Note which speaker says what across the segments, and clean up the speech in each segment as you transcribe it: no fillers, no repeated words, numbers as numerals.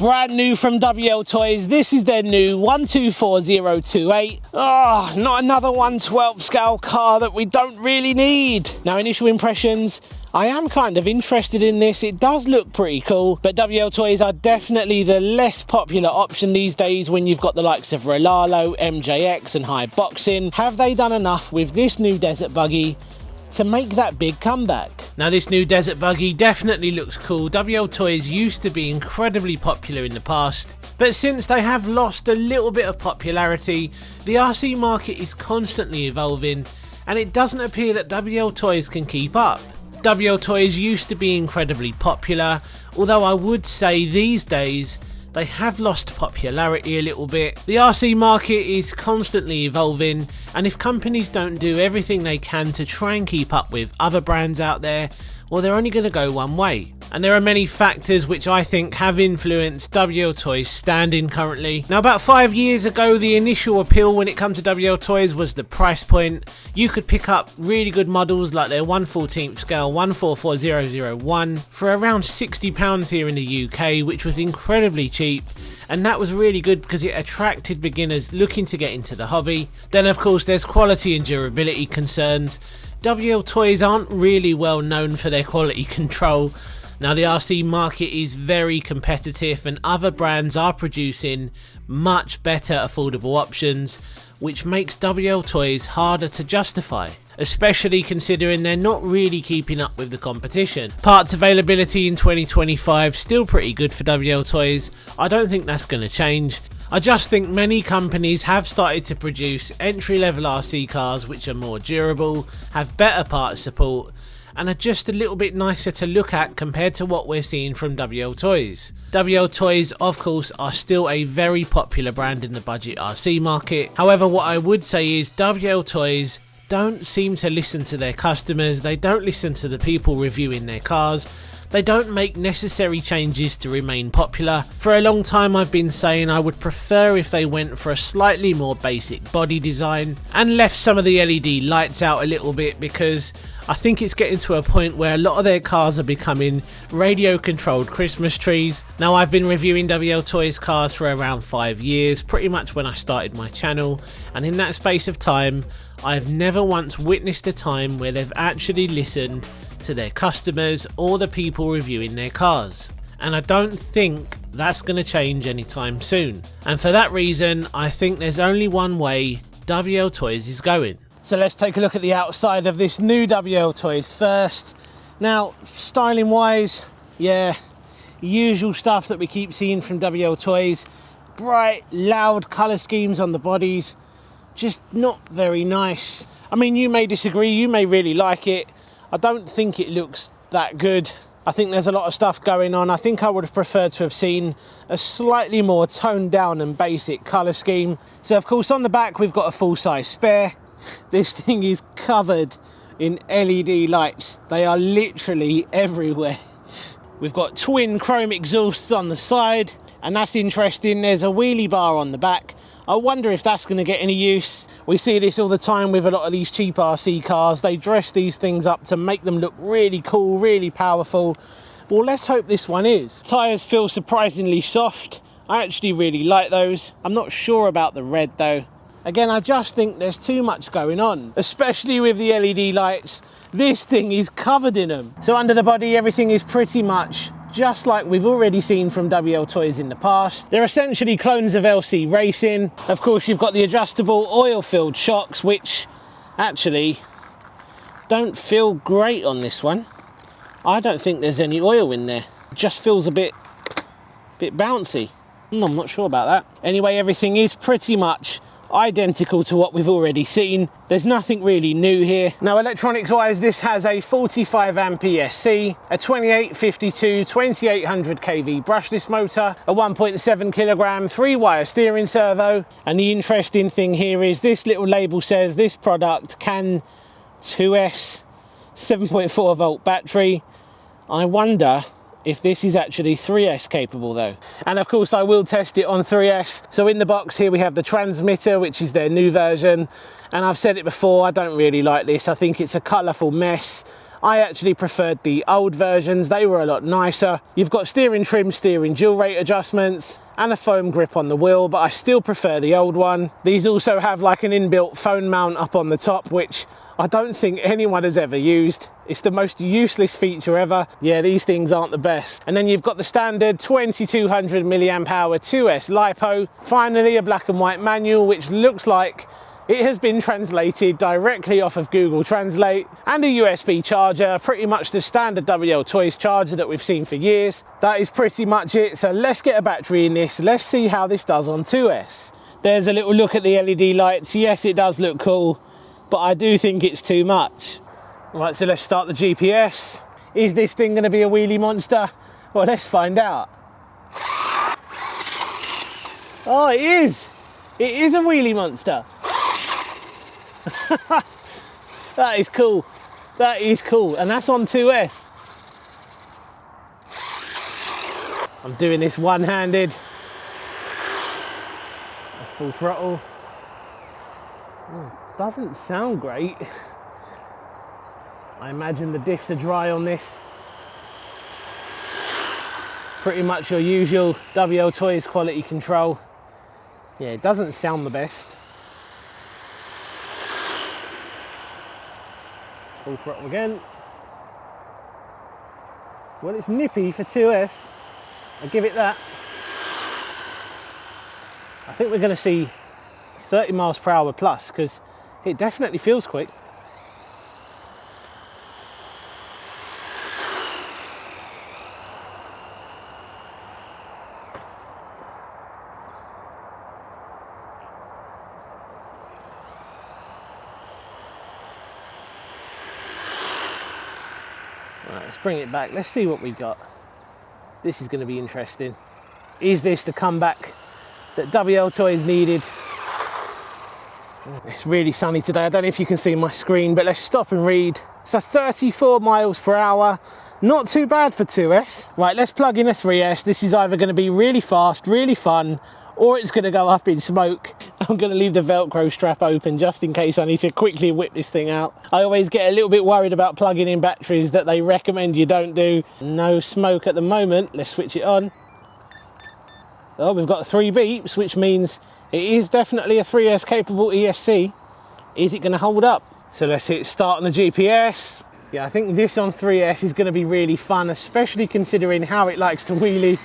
Speaker 1: Brand new from WLToys, this is their new 124028. Oh, not another 1/12 scale car that we don't really need. Now, initial impressions, I am kind of interested in this. It does look pretty cool, but WLToys are definitely the less popular option these days when you've got the likes of Rlaarlo, MJX and High Boxing. Have they done enough with this new Desert Buggy to make that big comeback? Now, this new Desert Buggy definitely looks cool. WLToys used to be incredibly popular in the past, but since they have lost a little bit of popularity, the RC market is constantly evolving and it doesn't appear that WLToys can keep up. WLToys used to be incredibly popular, although I would say these days they have lost popularity a little bit. The RC market is constantly evolving, and if companies don't do everything they can to try and keep up with other brands out there, well, they're only going to go one way. And there are many factors which I think have influenced WLToys' standing currently. Now, about 5 years ago, the initial appeal when it comes to WLToys was the price point. You could pick up really good models like their 1/14 scale 144001 for around £60 here in the UK, which was incredibly cheap. And that was really good because it attracted beginners looking to get into the hobby. Then of course there's quality and durability concerns. WLToys aren't really well known for their quality control. Now, the RC market is very competitive and other brands are producing much better affordable options, which makes WLToys harder to justify, especially considering they're not really keeping up with the competition. Parts availability in 2025 still pretty good for WLToys. I don't think that's going to change. I just think many companies have started to produce entry-level RC cars which are more durable, have better parts support, and are just a little bit nicer to look at compared to what we're seeing from WLToys. WLToys, of course, are still a very popular brand in the budget RC market. However, what I would say is WLToys don't seem to listen to their customers, they don't listen to the people reviewing their cars, they don't make necessary changes to remain popular. For a long time I've been saying I would prefer if they went for a slightly more basic body design and left some of the LED lights out a little bit, because I think it's getting to a point where a lot of their cars are becoming radio controlled Christmas trees. Now, I've been reviewing WLToys cars for around 5 years, pretty much when I started my channel, and in that space of time I've never once witnessed a time where they've actually listened to their customers or the people reviewing their cars, and I don't think that's going to change anytime soon. And for that reason, I think there's only one way WLToys is going. So let's take a look at the outside of this new WLToys first. Now, styling wise, yeah, usual stuff that we keep seeing from WLToys. Bright, loud colour schemes on the bodies, just not very nice. I mean, you may disagree, you may really like it. I don't think it looks that good. I think there's a lot of stuff going on. I think I would have preferred to have seen a slightly more toned down and basic colour scheme. So of course on the back we've got a full-size spare. This thing is covered in LED lights. They are literally everywhere. We've got twin chrome exhausts on the side, and that's interesting. There's a wheelie bar on the back. I wonder if that's going to get any use. We see this all the time with a lot of these cheap RC cars. They dress these things up to make them look really cool, really powerful. Well, let's hope this one is. Tyres feel surprisingly soft. I actually really like those. I'm not sure about the red though. Again, I just think there's too much going on, especially with the LED lights. This thing is covered in them. So under the body, everything is pretty much just like we've already seen from WLToys in the past. They're essentially clones of LC Racing. Of course, you've got the adjustable oil-filled shocks, which actually don't feel great on this one. I don't think there's any oil in there. It just feels a bit bouncy. I'm not sure about that. Anyway, everything is pretty much identical to what we've already seen. There's nothing really new here. Now, electronics wise, this has a 45 amp ESC, a 2852 2800 kV brushless motor, a 1.7 kilogram 3-wire steering servo, and the interesting thing here is this little label says this product can 2S 7.4 volt battery. I wonder if this is actually 3S capable though. And of course I will test it on 3S. So in the box here we have the transmitter, which is their new version. And I've said it before, I don't really like this. I think it's a colourful mess. I actually preferred the old versions. They were a lot nicer. You've got steering trim, steering dual rate adjustments, and a foam grip on the wheel, but I still prefer the old one. These also have like an inbuilt phone mount up on the top, which I don't think anyone has ever used. It's the most useless feature ever. Yeah, these things aren't the best. And then you've got the standard 2200 milliamp hour 2S LiPo. Finally, a black and white manual, which looks like it has been translated directly off of Google Translate, and a USB charger, pretty much the standard WLToys charger that we've seen for years. That is pretty much it. So let's get a battery in this. Let's see how this does on 2S. There's a little look at the LED lights. Yes, it does look cool, but I do think it's too much. Right, so let's start the GPS. Is this thing going to be a wheelie monster? Well, let's find out. Oh, it is. It is a wheelie monster. That is cool. That is cool. And that's on 2S. I'm doing this one-handed. That's full throttle. Doesn't sound great. I imagine the diffs are dry on this. Pretty much your usual WLToys quality control. Yeah, it doesn't sound the best. Full throttle again. Well, it's nippy for 2S. I'll give it that. I think we're going to see 30 miles per hour plus, because it definitely feels quick. Right, let's bring it back. Let's see what we got. This is going to be interesting. Is this the comeback that WLToys needed? It's really sunny today. I don't know if you can see my screen, but let's stop and read. So 34 miles per hour. Not too bad for 2S. Right, let's plug in a 3S. This is either going to be really fast, really fun, or it's going to go up in smoke. I'm going to leave the Velcro strap open just in case I need to quickly whip this thing out. I always get a little bit worried about plugging in batteries that they recommend you don't do. No smoke at the moment. Let's switch it on. Oh, we've got 3 beeps, which means it is definitely a 3S capable ESC. Is it going to hold up? So let's hit start on the GPS. Yeah, I think this on 3S is going to be really fun, especially considering how it likes to wheelie.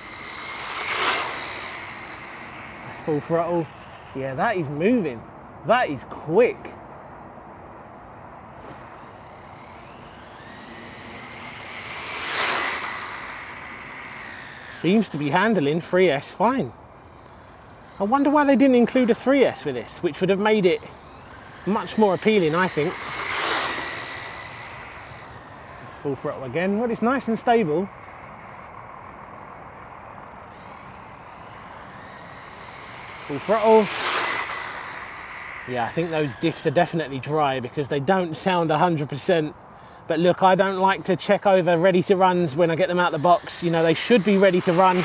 Speaker 1: That's full throttle. Yeah, that is moving. That is quick. Seems to be handling 3S fine. I wonder why they didn't include a 3S for this, which would have made it much more appealing, I think. It's full throttle again. Well, it's nice and stable. Full throttle. Yeah, I think those diffs are definitely dry because they don't sound 100%. But look, I don't like to check over ready to runs when I get them out of the box. You know, they should be ready to run.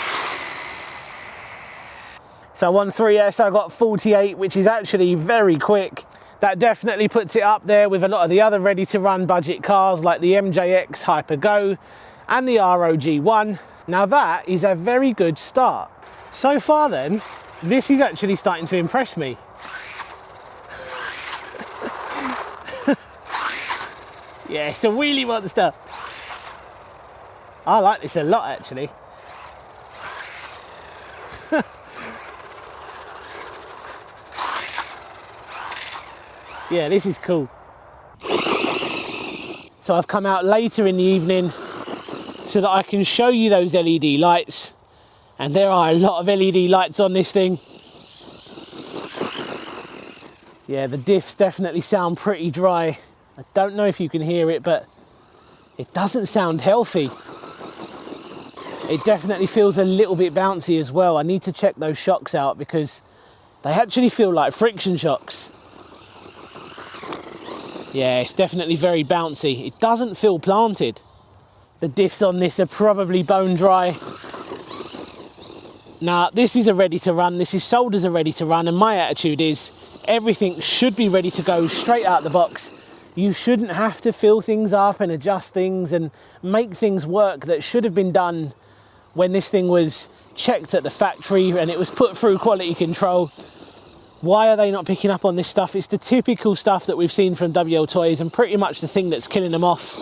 Speaker 1: So on 3S, I got 48, which is actually very quick. That definitely puts it up there with a lot of the other ready to run budget cars like the MJX Hyper Go and the ROG1. Now that is a very good start. So far then, this is actually starting to impress me. Yeah, it's a wheelie monster. I like this a lot, actually. Yeah, this is cool. So I've come out later in the evening so that I can show you those LED lights. And there are a lot of LED lights on this thing. Yeah, the diffs definitely sound pretty dry. I don't know if you can hear it, but it doesn't sound healthy. It definitely feels a little bit bouncy as well. I need to check those shocks out because they actually feel like friction shocks. Yeah, it's definitely very bouncy. It doesn't feel planted. The diffs on this are probably bone dry. Now, this is a ready to run. This is sold as a ready to run, and my attitude is everything should be ready to go straight out the box. You shouldn't have to fill things up and adjust things and make things work that should have been done when this thing was checked at the factory and it was put through quality control. Why are they not picking up on this stuff? It's the typical stuff that we've seen from WLToys and pretty much the thing that's killing them off.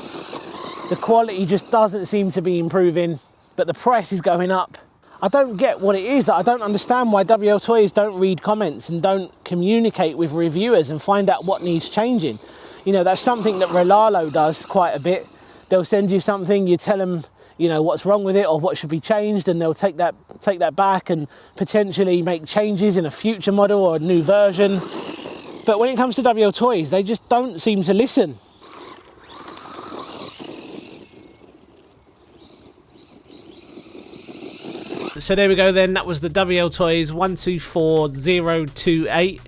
Speaker 1: The quality just doesn't seem to be improving, but the price is going up. I don't get what it is. I don't understand why WLToys don't read comments and don't communicate with reviewers and find out what needs changing. You know, that's something that Rlaarlo does quite a bit. They'll send you something, you tell them, you know, what's wrong with it or what should be changed, and they'll take that back and potentially make changes in a future model or a new version. But when it comes to WLToys, they just don't seem to listen. So there we go then, that was the WLToys 124028.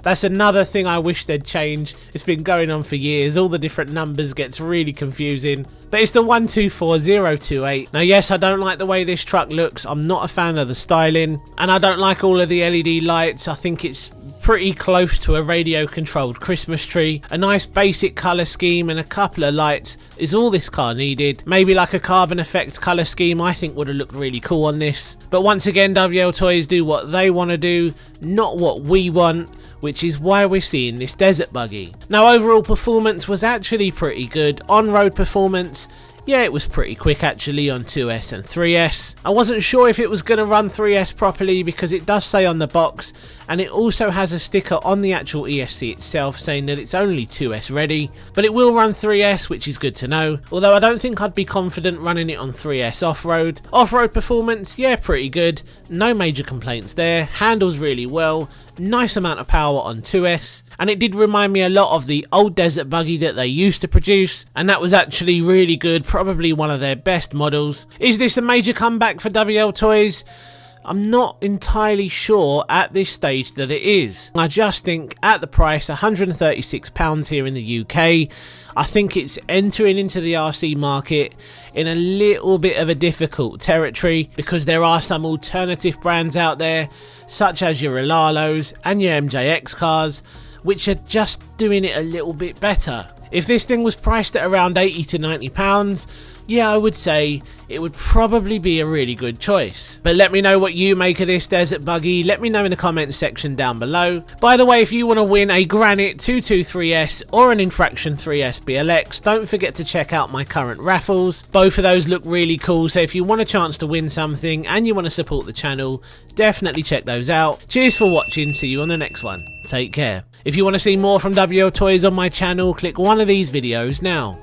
Speaker 1: That's another thing I wish they'd change. It's been going on for years. All the different numbers gets really confusing. But it's the 124028. Now yes, I don't like the way this truck looks. I'm not a fan of the styling. And I don't like all of the LED lights. I think it's pretty close to a radio controlled Christmas tree. A nice basic colour scheme and a couple of lights is all this car needed. Maybe like a carbon effect colour scheme I think would have looked really cool on this. But once again, WLToys do what they want to do, not what we want, which is why we're seeing this Desert Buggy. Now overall performance was actually pretty good. On-road performance, yeah, it was pretty quick actually on 2S and 3S. I wasn't sure if it was going to run 3S properly because it does say on the box, and it also has a sticker on the actual ESC itself saying that it's only 2S ready, but it will run 3S, which is good to know, although I don't think I'd be confident running it on 3S off-road. Off-road performance, yeah, pretty good, no major complaints there, handles really well, nice amount of power on 2S, and it did remind me a lot of the old Desert Buggy that they used to produce, and that was actually really good, probably one of their best models. Is this a major comeback for WLToys? I'm not entirely sure at this stage that it is. I just think at the price, £136 here in the UK, I think it's entering into the RC market in a little bit of a difficult territory because there are some alternative brands out there, such as your Rlaarlos and your MJX cars, which are just doing it a little bit better. If this thing was priced at around £80 to £90, yeah, I would say it would probably be a really good choice. But let me know what you make of this Desert Buggy. Let me know in the comments section down below. By the way, if you want to win a Granite 223S or an Infraction 3S BLX, don't forget to check out my current raffles. Both of those look really cool, so if you want a chance to win something and you want to support the channel, definitely check those out. Cheers for watching, see you on the next one. Take care. If you want to see more from WLToys on my channel, click one of these videos now.